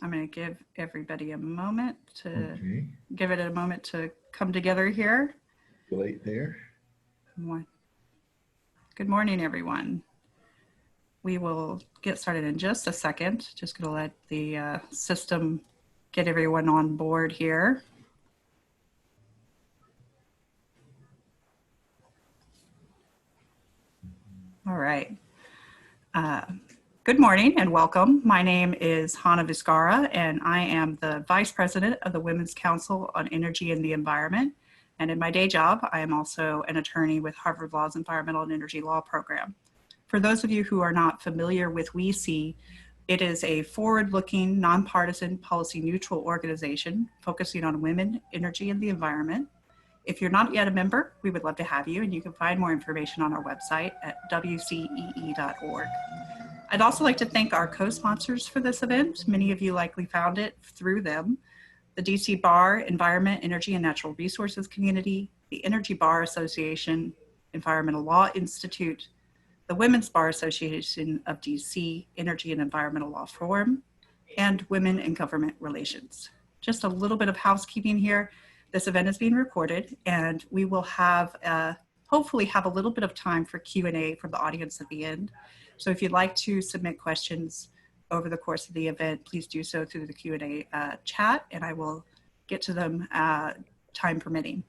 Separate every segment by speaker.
Speaker 1: I'm going to give everybody a moment to
Speaker 2: Okay,
Speaker 1: give it a moment to come together here.
Speaker 2: late there.
Speaker 1: Good morning, everyone. We will get started in just a second. Just going to let the system get everyone on board here. All right. Good morning and welcome. My name is Hana Vizcarra, and I am the Vice President of the Women's Council on Energy and the Environment. And in my day job, I am also an attorney with Harvard Law's Environmental and Energy Law program. For those of you who are not familiar with WCEE, it is a forward-looking, nonpartisan, policy-neutral organization focusing on women, energy, and the environment. If you're not yet a member, we would love to have you, and you can find more information on our website at WCEE.org. I'd also like to thank our co-sponsors for this event. Many of you likely found it through them. The DC Bar Environment, Energy, and Natural Resources Community, the Energy Bar Association, Environmental Law Institute, the Women's Bar Association of DC, Energy and Environmental Law Forum, and Women in Government Relations. Just a little bit of housekeeping here. This event is being recorded, and we will have hopefully have a little bit of time for Q&A from the audience at the end. So if you'd like to submit questions over the course of the event, please do so through the Q&A chat, and I will get to them time permitting.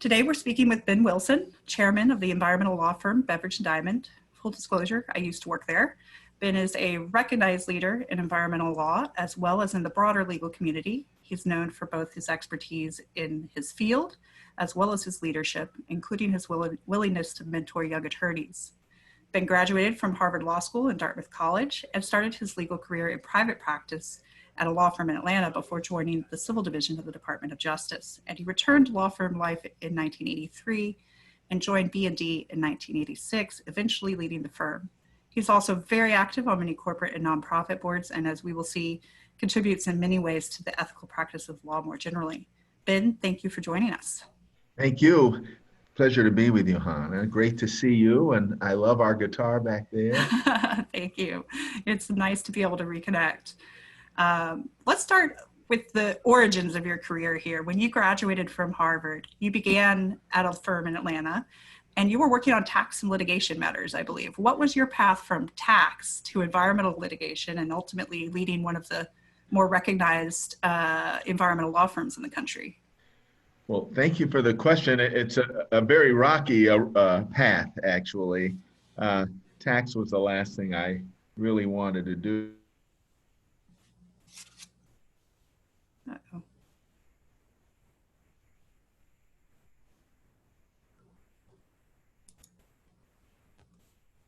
Speaker 1: Today we're speaking with Ben Wilson, chairman of the environmental law firm Beveridge Diamond. Full disclosure, I used to work there. Ben is a recognized leader in environmental law as well as in the broader legal community. He's known for both his expertise in his field as well as his leadership, including his willingness to mentor young attorneys. Ben graduated from Harvard Law School and Dartmouth College and started his legal career in private practice at a law firm in Atlanta before joining the Civil Division of the Department of Justice. And he returned to law firm life in 1983 and joined B&D in 1986, eventually leading the firm. He's also very active on many corporate and nonprofit boards, and as we will see, contributes in many ways to the ethical practice of law more generally. Ben, thank you for joining us.
Speaker 2: Thank you. Pleasure to be with you, Hana. Great to see you, and I love our guitar back there.
Speaker 1: Thank you. It's nice to be able to reconnect. Let's start with the origins of your career here. When you graduated from Harvard, you began at a firm in Atlanta, and you were working on tax and litigation matters, I believe. What was your path from tax to environmental litigation and ultimately leading one of the more recognized environmental law firms in the country?
Speaker 2: Well, thank you for the question. It's a very rocky path, actually. Tax was the last thing I really wanted to do.
Speaker 1: Uh-oh.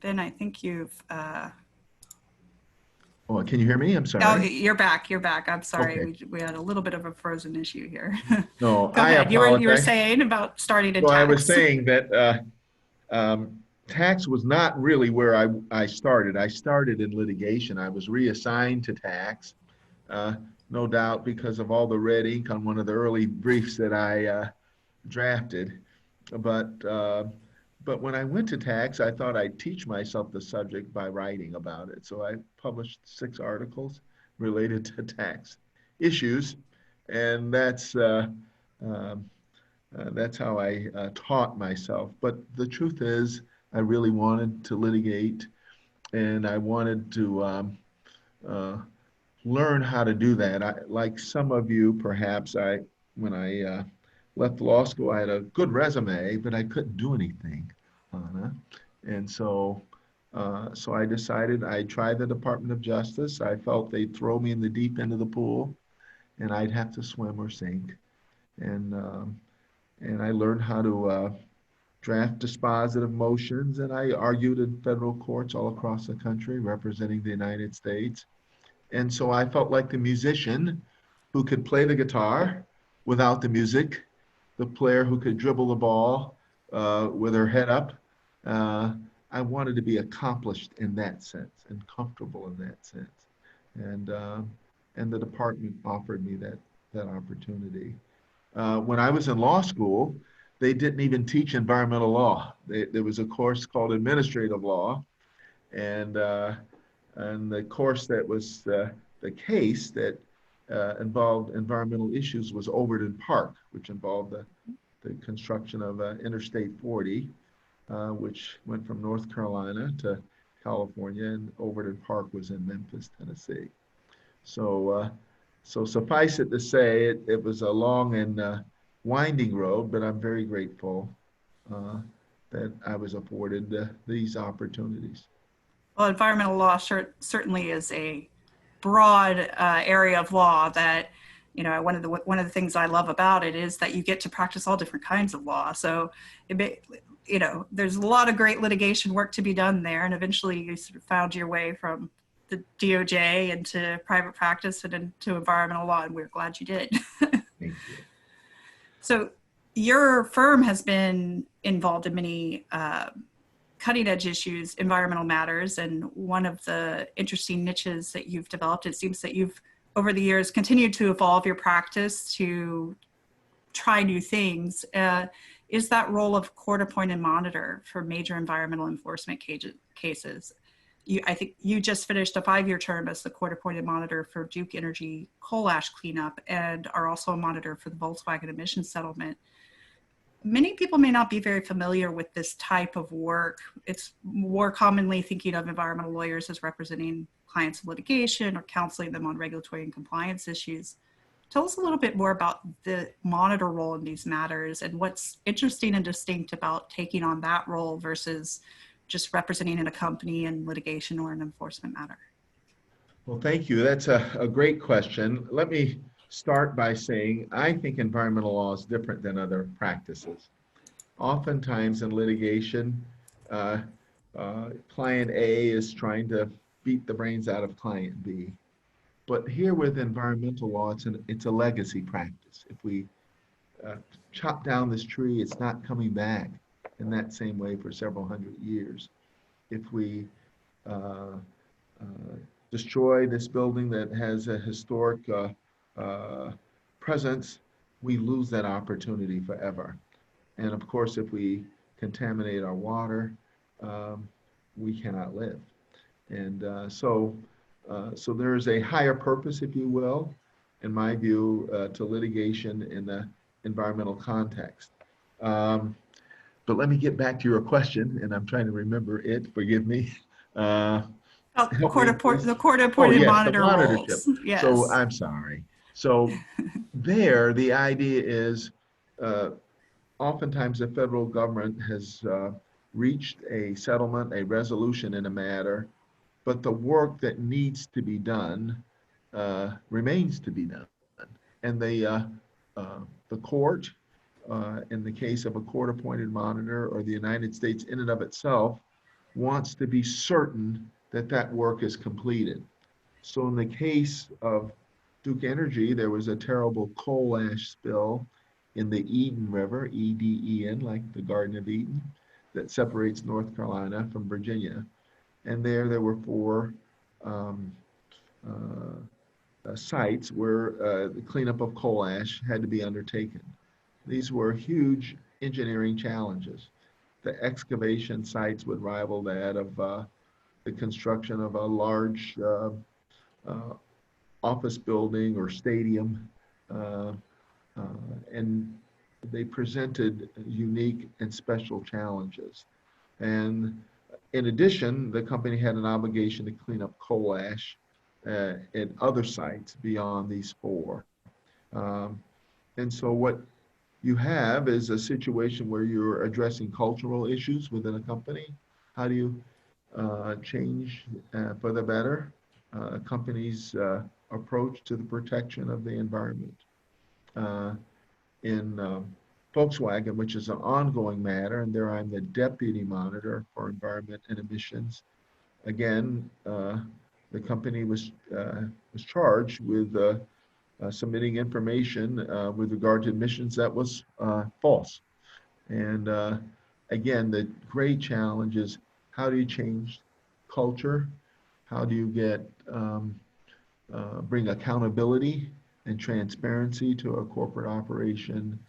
Speaker 1: Ben, I think you've...
Speaker 2: Oh, can you hear me? I'm
Speaker 1: Oh,
Speaker 2: sorry.
Speaker 1: you're back. You're back. I'm sorry.
Speaker 2: Okay.
Speaker 1: We had a little bit of a frozen issue here.
Speaker 2: No,
Speaker 1: Go
Speaker 2: I
Speaker 1: ahead. You were
Speaker 2: apologize.
Speaker 1: saying about starting in
Speaker 2: Well, I was
Speaker 1: tax.
Speaker 2: saying that tax was not really where I started. I started in litigation. I was reassigned to tax, no doubt because of all the red ink on one of the early briefs that I drafted. But when I went to tax, I thought I'd teach myself the subject by writing about it. So I published 6 articles related to tax issues, and that's how I taught myself. But the truth is, I really wanted to litigate, and I wanted to learn how to do that. Like some of you, perhaps, when I left law school, I had a good resume, but I couldn't do anything, Hannah. And so I decided I'd try the Department of Justice. I felt they'd throw me in the deep end of the pool, and I'd have to swim or sink. And and I learned how to draft dispositive motions, and I argued in federal courts all across the country representing the United States. And so I felt like the musician who could play the guitar without the music, the player who could dribble the ball with her head up. I wanted to be accomplished in that sense and comfortable in that sense. And and the department offered me that opportunity. When I was in law school, they didn't even teach environmental law. There was a course called administrative law, and And the course that was the case that involved environmental issues was Overton Park, which involved the construction of Interstate 40, which went from North Carolina to California, and Overton Park was in Memphis, Tennessee. So, so suffice it to say, it was a long and winding road, but I'm very grateful uh, that I was afforded these opportunities.
Speaker 1: Well, environmental law certainly is a broad area of law that, one of the things I love about it is that you get to practice all different kinds of law. So, there's a lot of great litigation work to be done there, and eventually you sort of found your way from the DOJ into private practice and into environmental law, and we're glad you did.
Speaker 2: Thank you.
Speaker 1: So, your firm has been involved in many cutting edge issues, environmental matters, and one of the interesting niches that you've developed, it seems that you've over the years continued to evolve your practice to try new things, is that role of court-appointed monitor for major environmental enforcement cases. I think you just finished a 5-year term as the court-appointed monitor for Duke Energy coal ash cleanup and are also a monitor for the Volkswagen emissions settlement. Many people may not be very familiar with this type of work. It's more commonly thinking of environmental lawyers as representing clients in litigation or counseling them on regulatory and compliance issues. Tell us a little bit more about the monitor role in these matters and what's interesting and distinct about taking on that role versus just representing in a company in litigation or an enforcement matter.
Speaker 2: Well, thank you. That's a great question. Let me start by saying I think environmental law is different than other practices. Oftentimes in litigation, uh, client A is trying to beat the brains out of client B. But here with environmental law, it's a legacy practice. If we chop down this tree, it's not coming back in that same way for several hundred years. If we uh, uh, destroy this building that has a historic presence, we lose that opportunity forever. And of course, if we contaminate our water, um, we cannot live. And so there is a higher purpose, if you will, in my view, to litigation in the environmental context. Um, but let me get back to your question, and I'm trying to remember it. Forgive me. Uh,
Speaker 1: The
Speaker 2: help me, please. Oh,
Speaker 1: court-appointed
Speaker 2: yes, the
Speaker 1: monitor
Speaker 2: monitorship.
Speaker 1: roles.
Speaker 2: So
Speaker 1: Yes.
Speaker 2: I'm sorry. So there, the idea is uh, oftentimes the federal government has reached a settlement, a resolution in a matter, but the work that needs to be done remains to be done. And the court, in the case of a court-appointed monitor or the United States in and of itself, wants to be certain that that work is completed. So in the case of Duke Energy, there was a terrible coal ash spill in the Eden River, E-D-E-N, like the Garden of Eden, that separates North Carolina from Virginia. And there were 4 um, sites where the cleanup of coal ash had to be undertaken. These were huge engineering challenges. The excavation sites would rival that of the construction of a large uh, office building or stadium. Uh, uh, and they presented unique and special challenges. And in addition, the company had an obligation to clean up coal ash at other sites beyond these 4. Um, and so what you have is a situation where you're addressing cultural issues within a company. How do you change for the better a company's approach to the protection of the environment? Uh, in Volkswagen, which is an ongoing matter, and there I'm the deputy monitor for environment and emissions. Again, the company was charged with submitting information with regard to emissions that was false. And again, the great challenge is how do you change culture? How do you get bring accountability and transparency to a corporate operation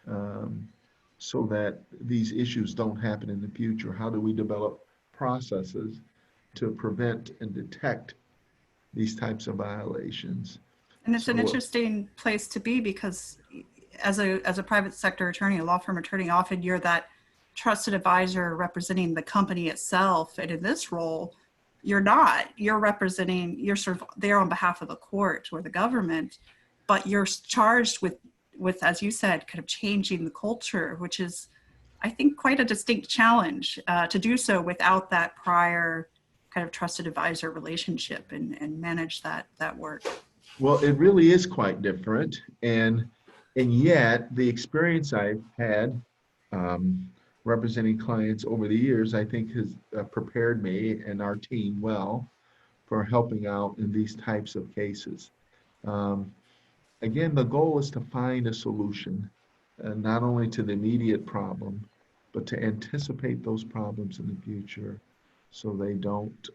Speaker 2: um, so that these issues don't happen in the future? How do we develop processes to prevent and detect these types of violations.
Speaker 1: And it's an
Speaker 2: So,
Speaker 1: interesting place to be because as a private sector attorney, a law firm attorney, often you're that trusted advisor representing the company itself. And in this role, you're not. You're representing, you're sort of there on behalf of the court or the government, but you're charged with, as you said, kind of changing the culture, which is, I think, quite a distinct challenge to do so without that prior kind of trusted advisor relationship and manage that work.
Speaker 2: well, it really is quite different, and yet the experience I've had um, representing clients over the years, I think has prepared me and our team well for helping out in these types of cases. Um, Again, the goal is to find a solution, not only to the immediate problem, but to anticipate those problems in the future so they don't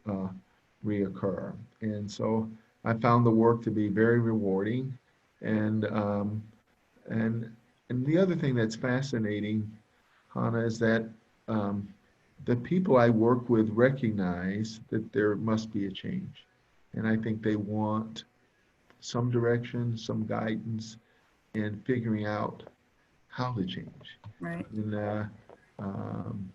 Speaker 2: reoccur. And so I found the work to be very rewarding. And, um, and, and the other thing that's fascinating, Hana, is that um, the people I work with recognize that there must be a change. And I think they want some direction, some guidance in figuring out how to change.
Speaker 1: Right.
Speaker 2: And um,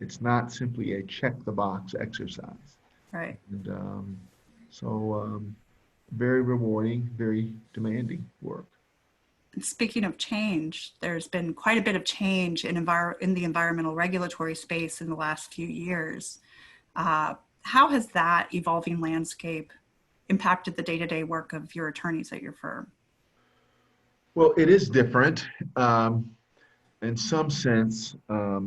Speaker 2: it's not simply a check the box exercise.
Speaker 1: Right.
Speaker 2: And very rewarding, very demanding work.
Speaker 1: And speaking of change, there's been quite a bit of change in the environmental regulatory space in the last few years. Uh, how has that evolving landscape impacted the day-to-day work of your attorneys at your firm?
Speaker 2: Well, it is different. In some sense, uh,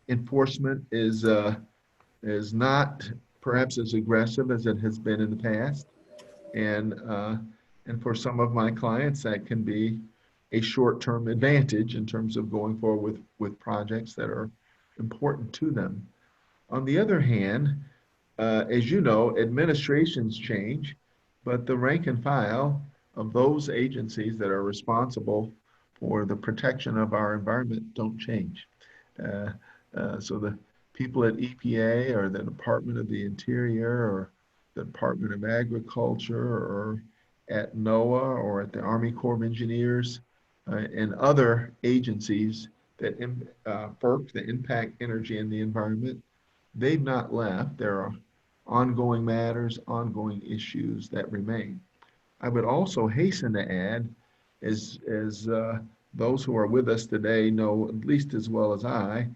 Speaker 2: enforcement is not perhaps as aggressive as it has been in the past. And, uh, and for some of my clients, that can be a short-term advantage in terms of going forward with projects that are important to them. On the other hand, as you know, administrations change, but the rank and file of those agencies that are responsible for the protection of our environment don't change. Uh, so the people at EPA or the Department of the Interior or the Department of Agriculture or at NOAA or at the Army Corps of Engineers and other agencies that FERC, that impact energy and the environment, they've not left. There are ongoing matters, ongoing issues that remain. I would also hasten to add, as those who are with us today know at least as well as I,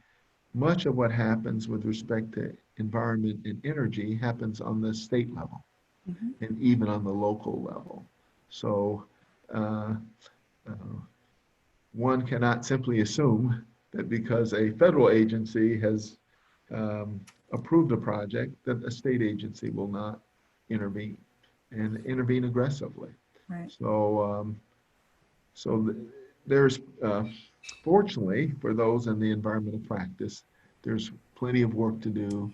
Speaker 2: much of what happens with respect to environment and energy happens on the state level
Speaker 1: Mm-hmm.
Speaker 2: and even on the local level. So uh, uh, one cannot simply assume that because a federal agency has um, approved a project, that a state agency will not intervene and intervene aggressively.
Speaker 1: Right.
Speaker 2: So, there's, fortunately, for those in the environmental practice, there's plenty of work to do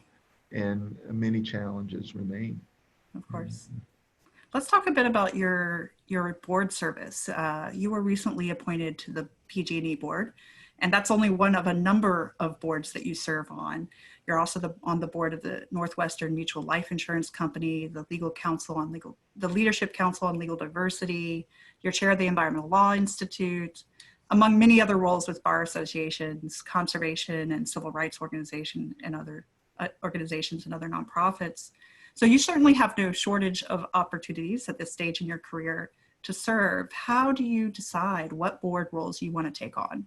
Speaker 2: and many challenges remain.
Speaker 1: Of course. Let's talk a bit about your board service. You were recently appointed to the PG&E board, and that's only one of a number of boards that you serve on. You're also on the board of the Northwestern Mutual Life Insurance Company, the the Leadership Council on Legal Diversity. You're chair of the Environmental Law Institute, among many other roles with bar associations, conservation and civil rights organization, and other organizations and other nonprofits. So you certainly have no shortage of opportunities at this stage in your career to serve. How do you decide what board roles you want to take on?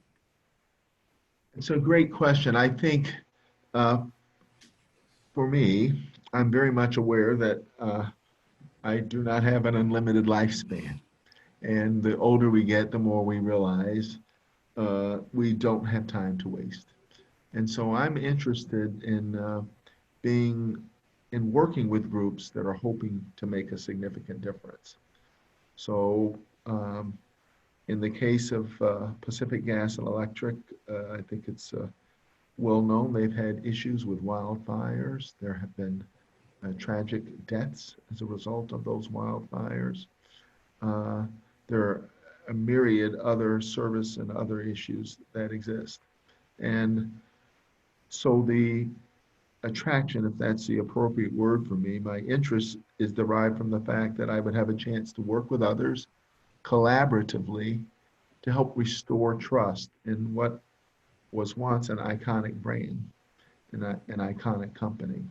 Speaker 2: It's a great question. I think uh, for me, I'm very much aware that I do not have an unlimited lifespan. And the older we get, the more we realize we don't have time to waste. And so I'm interested in being in working with groups that are hoping to make a significant difference. So in the case of Pacific Gas and Electric, I think it's well known they've had issues with wildfires. There have been tragic deaths as a result of those wildfires. Uh, there are a myriad other service and other issues that exist. And so attraction, if that's the appropriate word for me, my interest is derived from the fact that I would have a chance to work with others collaboratively to help restore trust in what was once an iconic brand, an iconic company.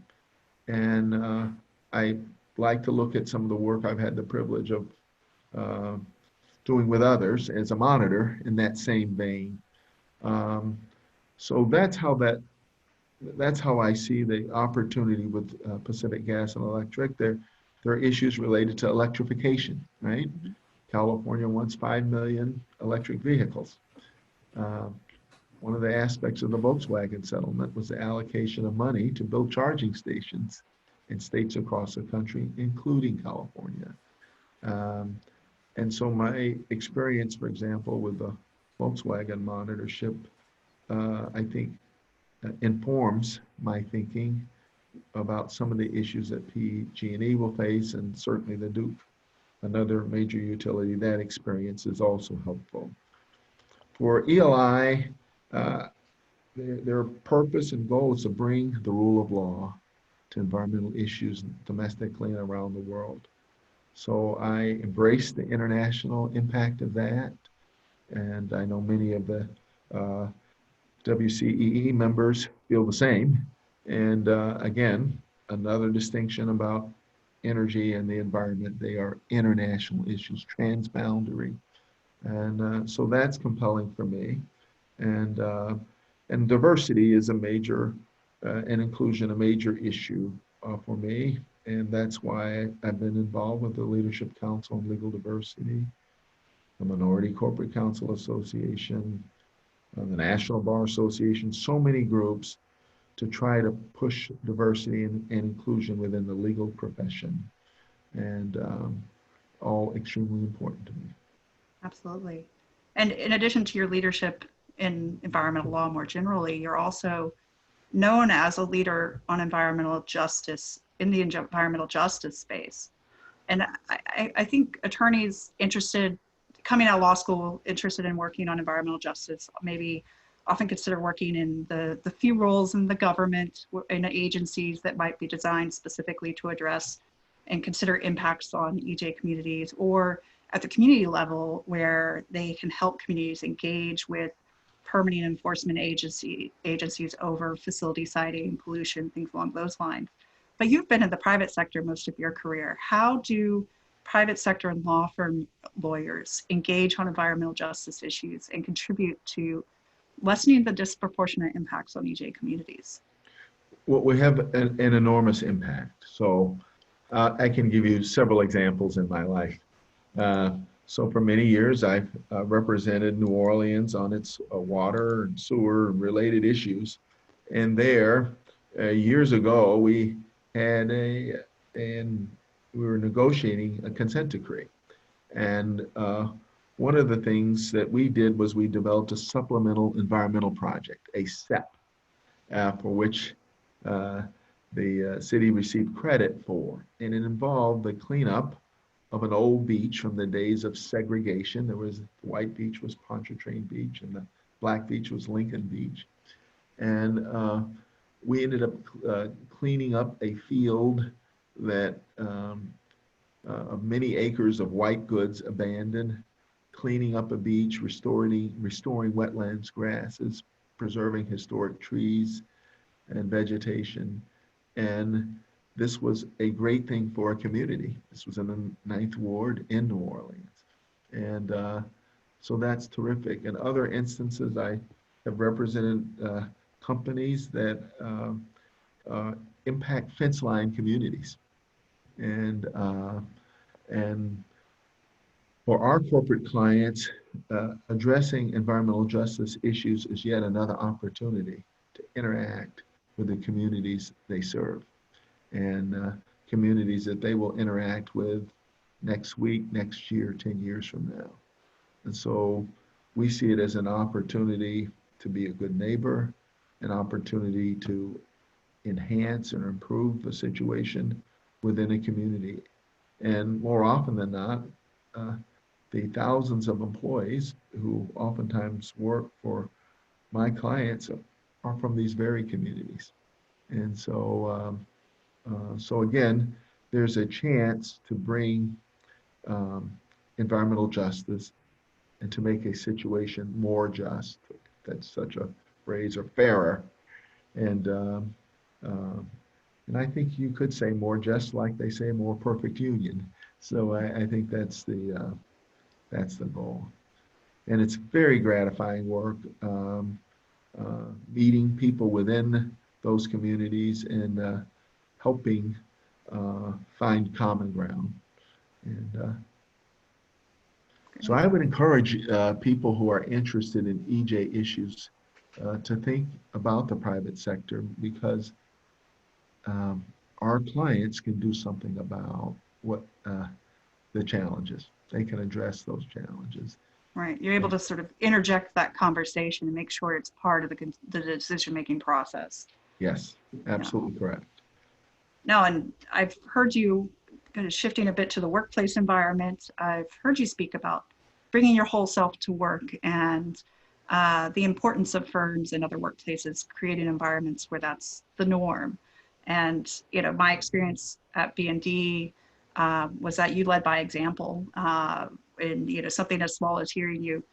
Speaker 2: And I like to look at some of the work I've had the privilege of uh, doing with others as a monitor in that same vein. Um, so that's how I see the opportunity with Pacific Gas and Electric. There are issues related to electrification, right?
Speaker 1: Mhm.
Speaker 2: California wants 5 million electric vehicles. Uh, One of the aspects of the Volkswagen settlement was the allocation of money to build charging stations in states across the country, including California. Um, and so my experience, for example, with the Volkswagen monitorship, I think informs my thinking about some of the issues that PG&E will face, and certainly the Duke, another major utility. That experience is also helpful. For ELI, uh, their purpose and goal is to bring the rule of law to environmental issues domestically and around the world. So I embrace the international impact of that, and I know many of the uh, WCEE members feel the same. And again, another distinction about energy and the environment, they are international issues, transboundary. And so that's compelling for me. And, uh, and diversity is a major, and inclusion a major issue for me. And that's why I've been involved with the Leadership Council on Legal Diversity, the Minority Corporate Counsel Association, the National Bar Association, so many groups to try to push diversity and inclusion within the legal profession, and all extremely important to me.
Speaker 1: Absolutely. And in addition to your leadership in environmental law more generally, you're also known as a leader on environmental justice in the environmental justice space. And I think attorneys interested, coming out of law school, interested in working on environmental justice, maybe often consider working in the few roles in the government, in agencies that might be designed specifically to address and consider impacts on EJ communities, or at the community level where they can help communities engage with permitting enforcement agencies over facility siting, pollution, things along those lines. But you've been in the private sector most of your career. How do private sector and law firm lawyers engage on environmental justice issues and contribute to lessening the disproportionate impacts on EJ communities?
Speaker 2: Well, we have an enormous impact. So I can give you several examples in my life. Uh, so for many years, I've represented New Orleans on its water and sewer and related issues. And there, years ago, we had and we were negotiating a consent decree. And one of the things that we did was we developed a supplemental environmental project, a SEP, for which uh, the city received credit for. And it involved the cleanup of an old beach from the days of segregation. There was, the white beach was Pontchartrain Beach and the black beach was Lincoln Beach. And we ended up cleaning up a field that of many acres of white goods abandoned, cleaning up a beach, restoring wetlands, grasses, preserving historic trees and vegetation. And this was a great thing for a community. This was in the Ninth Ward in New Orleans. And so that's terrific. In other instances, I have represented companies that uh, impact fence line communities. And, uh, and for our corporate clients, addressing environmental justice issues is yet another opportunity to interact with the communities they serve, and communities that they will interact with next week, next year, 10 years from now. And so we see it as an opportunity to be a good neighbor, an opportunity to enhance and improve the situation within a community. And more often than not, uh, the thousands of employees who oftentimes work for my clients are from these very communities. And so again, there's a chance to bring um, environmental justice and to make a situation more just. That's such a phrase, or fairer. And um, and I think you could say more just, like they say more perfect union. So I think that's the goal. And it's very gratifying work, meeting people within those communities and helping find common ground. And so
Speaker 1: Great.
Speaker 2: I would encourage people who are interested in EJ issues to think about the private sector, because um, our clients can do something about what the challenges. They can address those challenges.
Speaker 1: Right. You're able to sort of interject that conversation and make sure it's part of the decision-making process.
Speaker 2: Yes,
Speaker 1: Yeah.
Speaker 2: absolutely correct.
Speaker 1: No, and I've heard you kind of shifting a bit to the workplace environment. I've heard you speak about bringing your whole self to work and the importance of firms and other workplaces creating environments where that's the norm. And my experience at B&D was that you led by example. And something as small as hearing you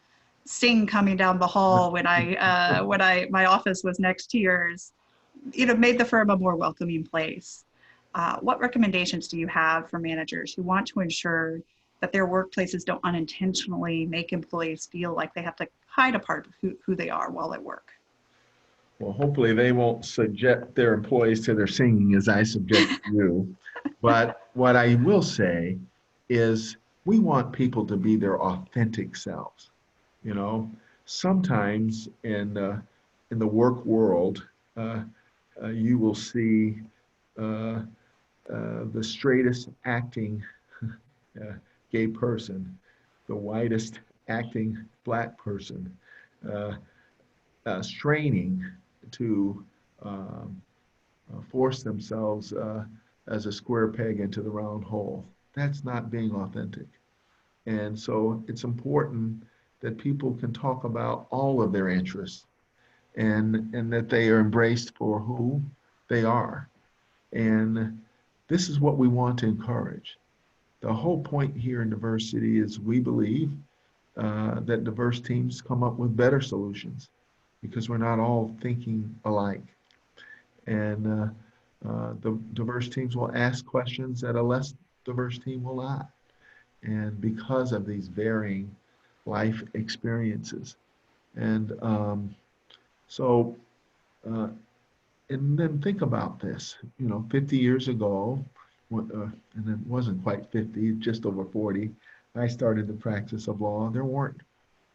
Speaker 1: sing coming down the hall when my office was next to yours, made the firm a more welcoming place. What recommendations do you have for managers who want to ensure that their workplaces don't unintentionally make employees feel like they have to hide a part of who they are while at work?
Speaker 2: Well, hopefully they won't subject their employees to their singing as I subject you. But what I will say is we want people to be their authentic selves. You know, sometimes in the work world, uh, you will see uh, the straightest acting gay person, the whitest acting black person, uh, straining to um, force themselves as a square peg into the round hole. That's not being authentic. And so it's important that people can talk about all of their interests and that they are embraced for who they are. And this is what we want to encourage. The whole point here in diversity is we believe that diverse teams come up with better solutions because we're not all thinking alike. And the diverse teams will ask questions that a less diverse team will not. And because of these varying life experiences. And so, uh, and then think about this, 50 years ago, and it wasn't quite 50, just over 40, I started the practice of law. There weren't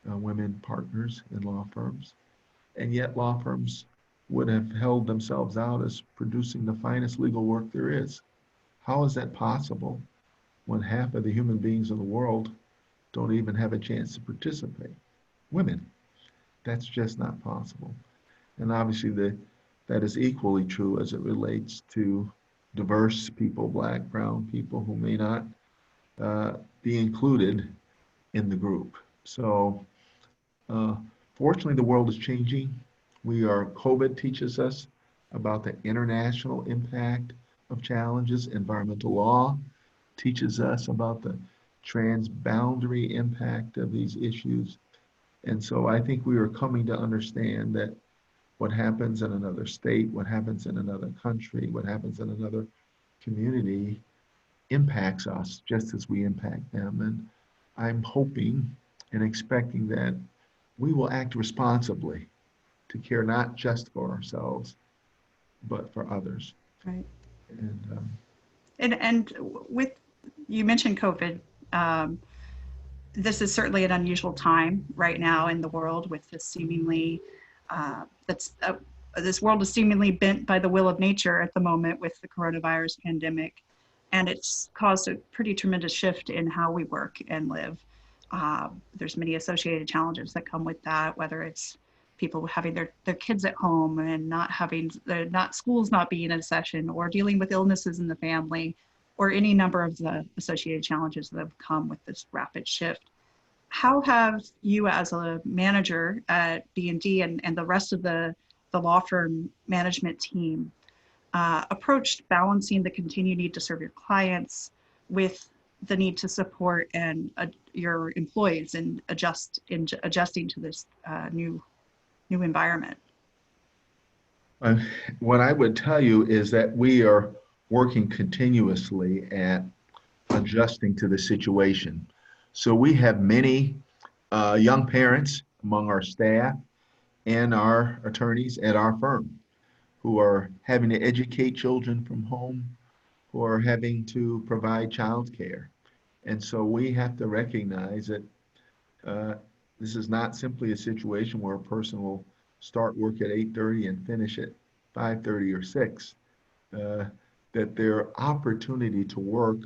Speaker 2: women partners in law firms. And yet law firms would have held themselves out as producing the finest legal work there is. How is that possible when half of the human beings in the world don't even have a chance to participate? Women. That's just not possible. And obviously that is equally true as it relates to diverse people, black, brown people who may not be included in the group. So uh, fortunately, the world is changing. COVID teaches us about the international impact of challenges. Environmental law teaches us about the transboundary impact of these issues. And so I think we are coming to understand that what happens in another state, what happens in another country, what happens in another community impacts us just as we impact them. And I'm hoping and expecting that we will act responsibly to care not just for ourselves, but for others.
Speaker 1: Right.
Speaker 2: And
Speaker 1: And with you mentioned COVID. Um, this is certainly an unusual time right now in the world with this seemingly that's this world is seemingly bent by the will of nature at the moment with the coronavirus pandemic, and it's caused a pretty tremendous shift in how we work and live. There's many associated challenges that come with that, whether it's people having their kids at home and not having not schools not being in session, or dealing with illnesses in the family, or any number of the associated challenges that have come with this rapid shift. How have you as a manager at B&D and the rest of the law firm management team approached balancing the continued need to serve your clients with the need to support and your employees and adjusting to this new environment?
Speaker 2: Uh, what I would tell you is that we are working continuously at adjusting to the situation. So we have many young parents among our staff and our attorneys at our firm who are having to educate children from home, who are having to provide childcare. And so we have to recognize that uh, this is not simply a situation where a person will start work at 8:30 and finish at 5:30 or 6. Uh, that their opportunity to work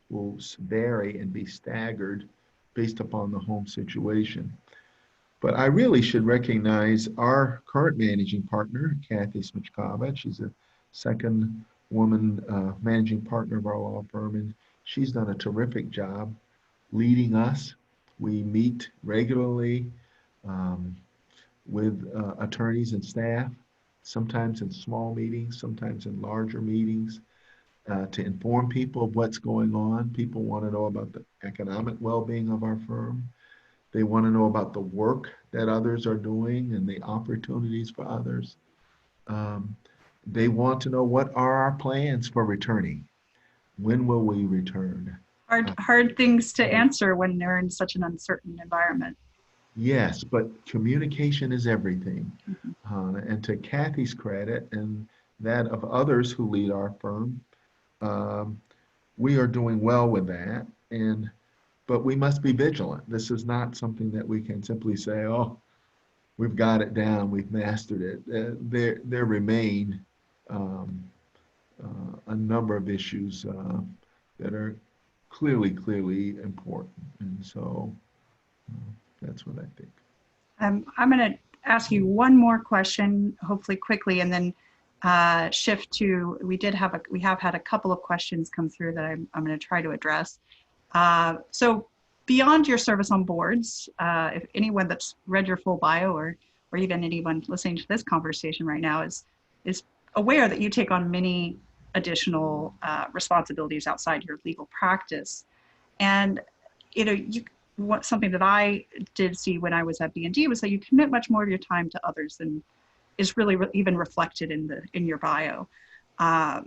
Speaker 2: will vary and be staggered based upon the home situation. But I really should recognize our current managing partner, Kathy Smichkova. She's a second woman managing partner of our law firm, and she's done a terrific job leading us. We meet regularly um, with attorneys and staff, sometimes in small meetings, sometimes in larger meetings, to inform people of what's going on. People want to know about the economic well-being of our firm. They want to know about the work that others are doing and the opportunities for others. Um, they want to know what are our plans for returning. When will we return?
Speaker 1: Hard things to answer when they're in such an uncertain environment.
Speaker 2: Yes, but communication is everything.
Speaker 1: Mhm.
Speaker 2: And to Kathy's credit and that of others who lead our firm, um, we are doing well with that. But we must be vigilant. This is not something that we can simply say, "Oh, we've got it down, we've mastered it." There remain um, a number of issues that are clearly important, and so that's what I think.
Speaker 1: I'm going to ask you one more question, hopefully quickly, and then shift to, we have had a couple of questions come through that I'm going to try to address. So beyond your service on boards, if anyone that's read your full bio, or even anyone listening to this conversation right now is aware that you take on many additional responsibilities outside your legal practice. And something that I did see when I was at B&D was that you commit much more of your time to others than is really even reflected in your bio. Uh,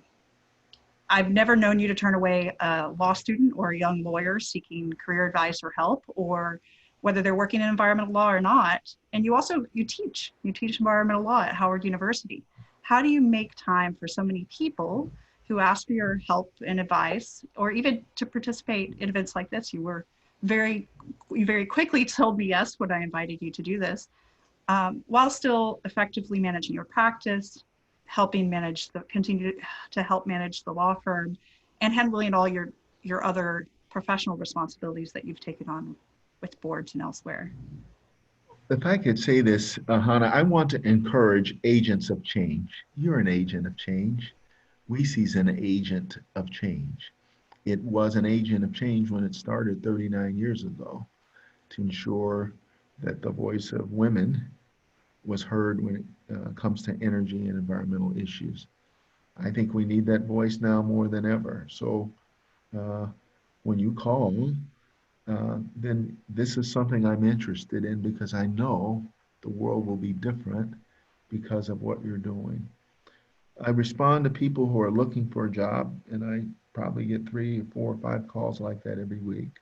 Speaker 1: I've never known you to turn away a law student or a young lawyer seeking career advice or help, or whether they're working in environmental law or not. And you teach environmental law at Howard University. How do you make time for so many people who ask for your help and advice, or even to participate in events like this? You very quickly told me yes when I invited you to do this, while still effectively managing your practice, continue to help manage the law firm, and handling all your other professional responsibilities that you've taken on with boards and elsewhere.
Speaker 2: If I could say this, Hana, I want to encourage agents of change. You're an agent of change. WCEE an agent of change. It was an agent of change when it started 39 years ago to ensure that the voice of women was heard when it comes to energy and environmental issues. I think we need that voice now more than ever. So uh, when you call, then this is something I'm interested in because I know the world will be different because of what you're doing. I respond to people who are looking for a job, and I probably get 3 or 4 or 5 calls like that every week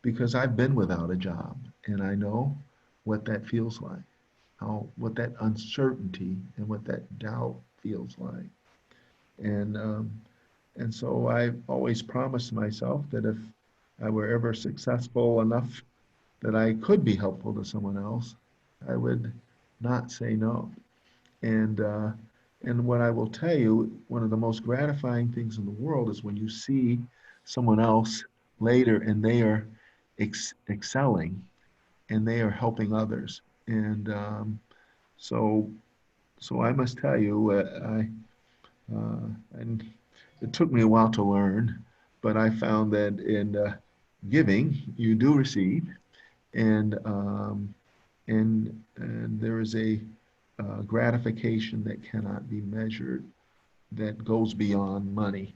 Speaker 2: because I've been without a job and I know what that feels like, what that uncertainty and what that doubt feels like. And um, and so I always promised myself that if I were ever successful enough that I could be helpful to someone else, I would not say no. And and what I will tell you, one of the most gratifying things in the world is when you see someone else later and they are excelling and they are helping others. And so, so I must tell you, and it took me a while to learn, but I found that in giving, you do receive, and and there is a gratification that cannot be measured that goes beyond money.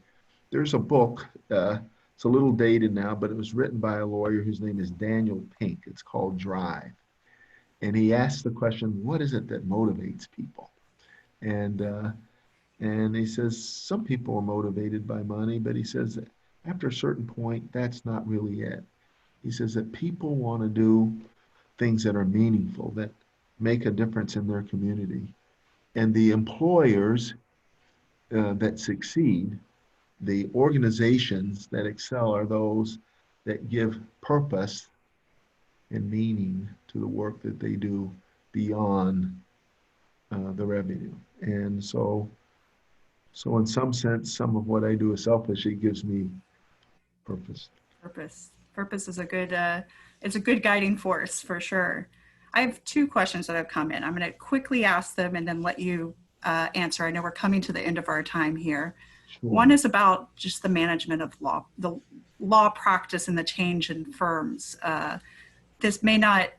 Speaker 2: There's a book, it's a little dated now, but it was written by a lawyer whose name is Daniel Pink. It's called Drive. And he asks the question, what is it that motivates people? And and he says some people are motivated by money, but he says that after a certain point, that's not really it. He says that people want to do things that are meaningful, that make a difference in their community. And the employers that succeed, the organizations that excel are those that give purpose and meaning to the work that they do beyond the revenue. And so in some sense, some of what I do is selfish. It gives me purpose.
Speaker 1: Purpose is it's a good guiding force for sure. I have two questions that have come in. I'm going to quickly ask them and then let you answer. I know we're coming to the end of our time here.
Speaker 2: Sure.
Speaker 1: One is about just the management of law, the law practice and the change in firms. This may not,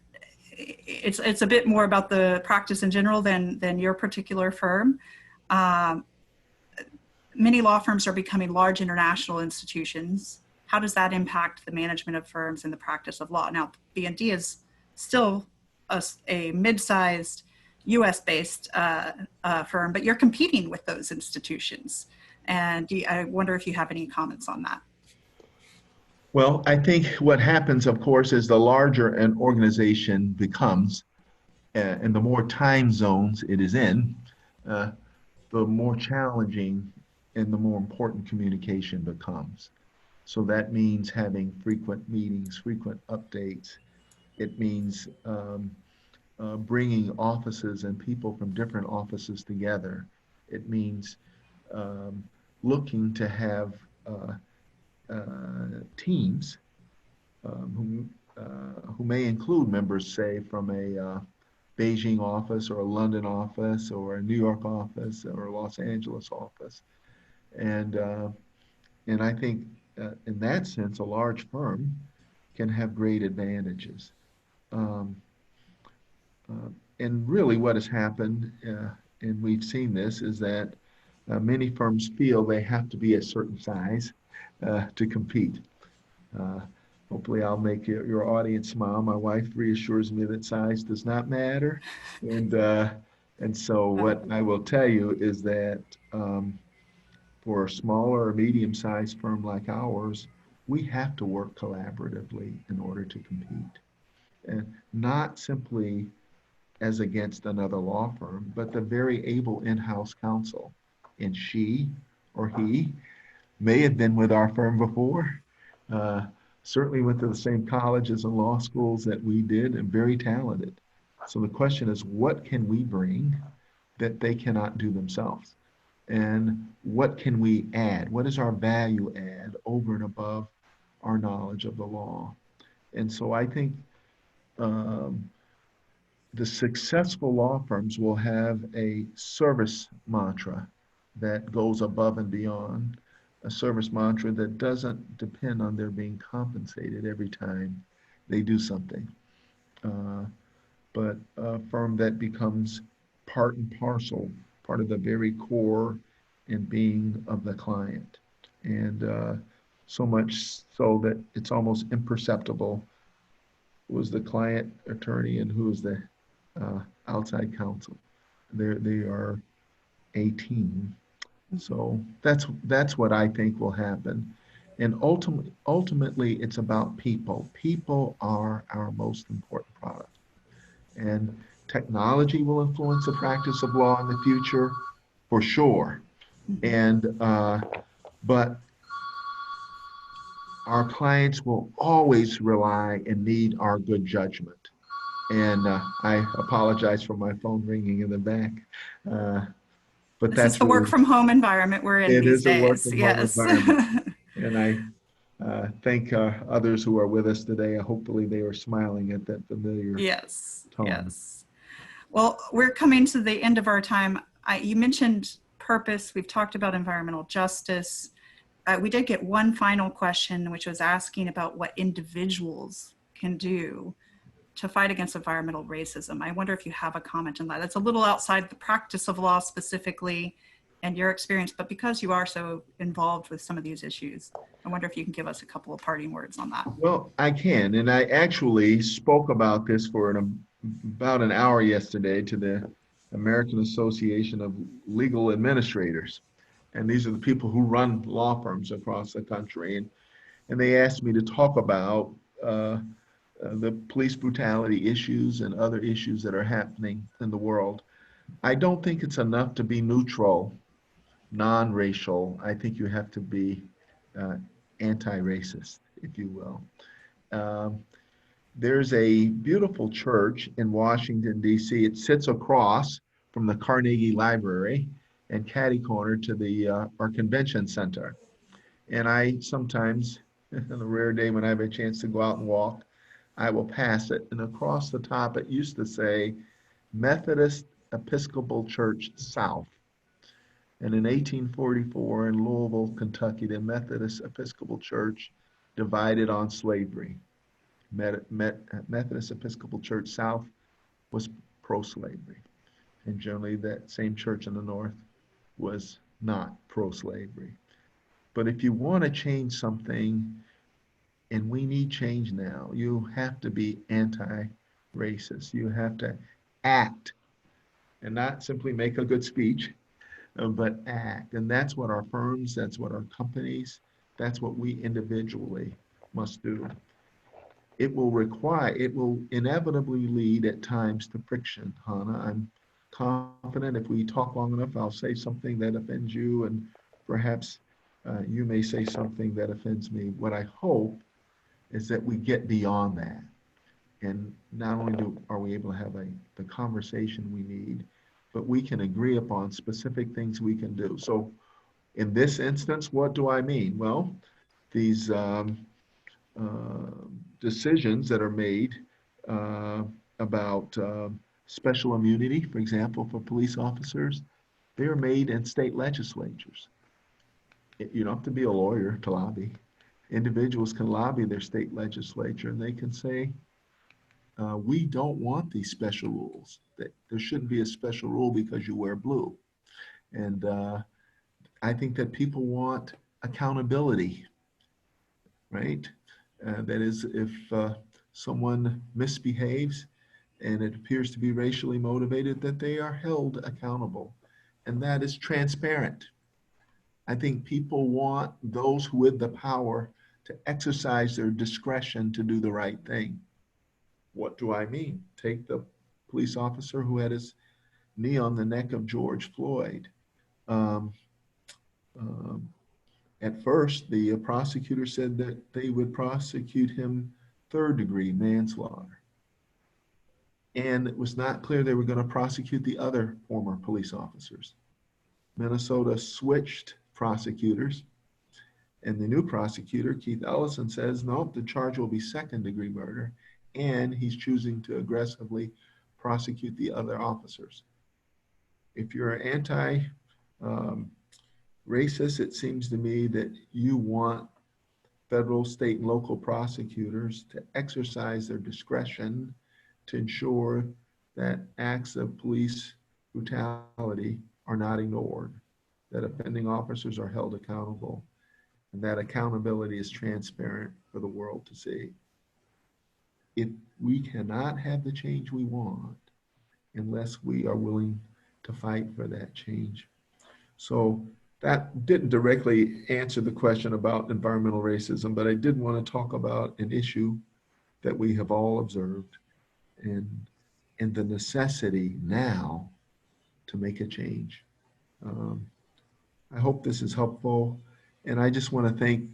Speaker 1: it's a bit more about the practice in general than your particular firm. Many law firms are becoming large international institutions. How does that impact the management of firms and the practice of law? Now, B&D is still a mid-sized US-based firm, but you're competing with those institutions. And I wonder if you have any comments on that.
Speaker 2: Well, I think what happens, of course, is the larger an organization becomes, and the more time zones it is in, the more challenging and the more important communication becomes. So that means having frequent meetings, frequent updates. It means bringing offices and people from different offices together. It means um, looking to have teams who may include members, say, from a Beijing office or a London office or a New York office or a Los Angeles office. And, uh, and I think in that sense, a large firm can have great advantages. Um, uh, and really what has happened, and we've seen this, is that many firms feel they have to be a certain size to compete. Uh, Hopefully I'll make your audience smile. My wife reassures me that size does not matter. And, uh, and so what I will tell you is that for a smaller or medium-sized firm like ours, we have to work collaboratively in order to compete. And not simply as against another law firm, but the very able in-house counsel. And she or he may have been with our firm before, uh, certainly went to the same colleges and law schools that we did, and very talented. So the question is, what can we bring that they cannot do themselves? And what can we add? What is our value add over and above our knowledge of the law? And so I think um, the successful law firms will have a service mantra that goes above and beyond, a service mantra that doesn't depend on their being compensated every time they do something, uh, but a firm that becomes part and parcel, part of the very core and being of the client. And so much so that it's almost imperceptible who is the client attorney and who is the outside counsel. They are a team. So that's what I think will happen. And ultimately, it's about people. People are our most important product. And technology will influence the practice of law in the future, for sure. And but our clients will always rely and need our good judgment. And I apologize for my phone ringing in the back. But
Speaker 1: This is
Speaker 2: that's
Speaker 1: the work
Speaker 2: really,
Speaker 1: from home environment we're in
Speaker 2: it
Speaker 1: these
Speaker 2: is a work
Speaker 1: days.
Speaker 2: from home
Speaker 1: Yes.
Speaker 2: environment. And I thank others who are with us today. Hopefully they are smiling at that familiar
Speaker 1: Yes.
Speaker 2: tone.
Speaker 1: Yes. Well, we're coming to the end of our time. You mentioned purpose. We've talked about environmental justice. We did get one final question, which was asking about what individuals can do to fight against environmental racism. I wonder if you have a comment on that. That's a little outside the practice of law specifically, and your experience, but because you are so involved with some of these issues, I wonder if you can give us a couple of parting words on that.
Speaker 2: Well, I can, and I actually spoke about this for about an hour yesterday to the American Association of Legal Administrators. And these are the people who run law firms across the country. And they asked me to talk about the police brutality issues and other issues that are happening in the world. I don't think it's enough to be neutral, non-racial. I think you have to be uh, anti-racist, if you will. Um, there's a beautiful church in Washington, D.C. It sits across from the Carnegie Library and catty corner to our convention center. And I sometimes, on a rare day when I have a chance to go out and walk, I will pass it. And across the top, it used to say Methodist Episcopal Church South. And in 1844 in Louisville, Kentucky, the Methodist Episcopal Church divided on slavery. Methodist Episcopal Church South was pro-slavery. And generally that same church in the North was not pro-slavery. But if you want to change something, and we need change now, you have to be anti-racist. You have to act and not simply make a good speech, but act. And that's what our firms, that's what our companies, that's what we individually must do. It will inevitably lead at times to friction, Hana. I'm confident if we talk long enough, I'll say something that offends you, and perhaps you may say something that offends me. What I hope is that we get beyond that. And not only are we able to have the conversation we need, but we can agree upon specific things we can do. So in this instance, what do I mean? Well, these decisions that are made about special immunity, for example, for police officers, they are made in state legislatures. You don't have to be a lawyer to lobby. Individuals can lobby their state legislature and they can say, we don't want these special rules. That there shouldn't be a special rule because you wear blue. And I think that people want accountability, right? That is, if someone misbehaves and it appears to be racially motivated, that they are held accountable. And that is transparent. I think people want those with the power to exercise their discretion to do the right thing. What do I mean? Take the police officer who had his knee on the neck of George Floyd. Um, um, at first, the prosecutor said that they would prosecute him third-degree manslaughter. And it was not clear they were going to prosecute the other former police officers. Minnesota switched prosecutors, and the new prosecutor, Keith Ellison, says, no, the charge will be second-degree murder, and he's choosing to aggressively prosecute the other officers. If you're anti racist, it seems to me that you want federal, state, and local prosecutors to exercise their discretion to ensure that acts of police brutality are not ignored, that offending officers are held accountable, and that accountability is transparent for the world to see. If we cannot have the change we want unless we are willing to fight for that change. So that didn't directly answer the question about environmental racism, but I did want to talk about an issue that we have all observed and the necessity now to make a change. I hope this is helpful. And I just want to thank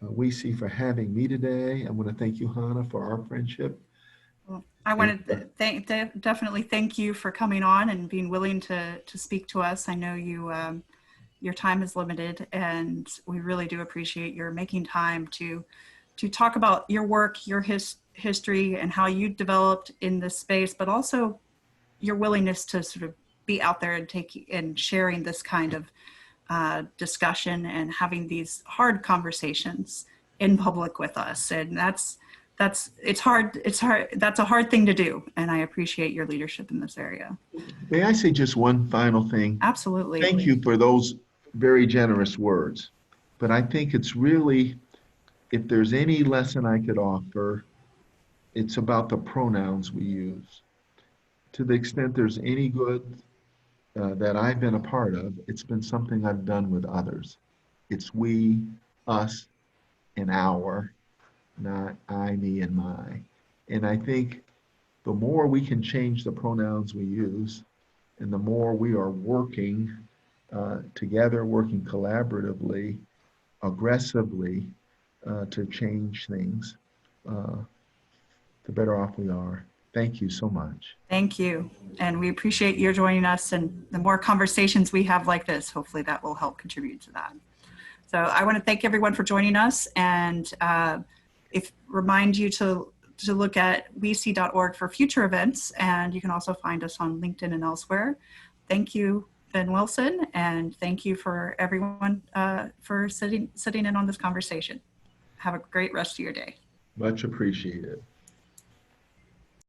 Speaker 2: WCEE for having me today. I want to thank you, Hana, for our friendship.
Speaker 1: Well, I wanted to definitely thank you for coming on and being willing to speak to us. I know you your time is limited, and we really do appreciate your making time to talk about your work, your history, and how you developed in this space, but also your willingness to sort of be out there and sharing this kind of discussion and having these hard conversations in public with us. And that's it's hard. That's a hard thing to do. And I appreciate your leadership in this area.
Speaker 2: May I say just one final thing?
Speaker 1: Absolutely.
Speaker 2: Thank you for those very generous words. But I think it's really, if there's any lesson I could offer, it's about the pronouns we use. To the extent there's any good that I've been a part of, it's been something I've done with others. It's we, us, and our, not I, me, and my. And I think the more we can change the pronouns we use, and the more we are working together, working collaboratively, aggressively to change things, uh, the better off we are. Thank you so much.
Speaker 1: Thank you. And we appreciate your joining us, and the more conversations we have like this, hopefully that will help contribute to that. So I want to thank everyone for joining us, and remind you to look at WCEE.org for future events, and you can also find us on LinkedIn and elsewhere. Thank you, Ben Wilson, and thank you for everyone for sitting in on this conversation. Have a great rest of your day.
Speaker 2: Much appreciated.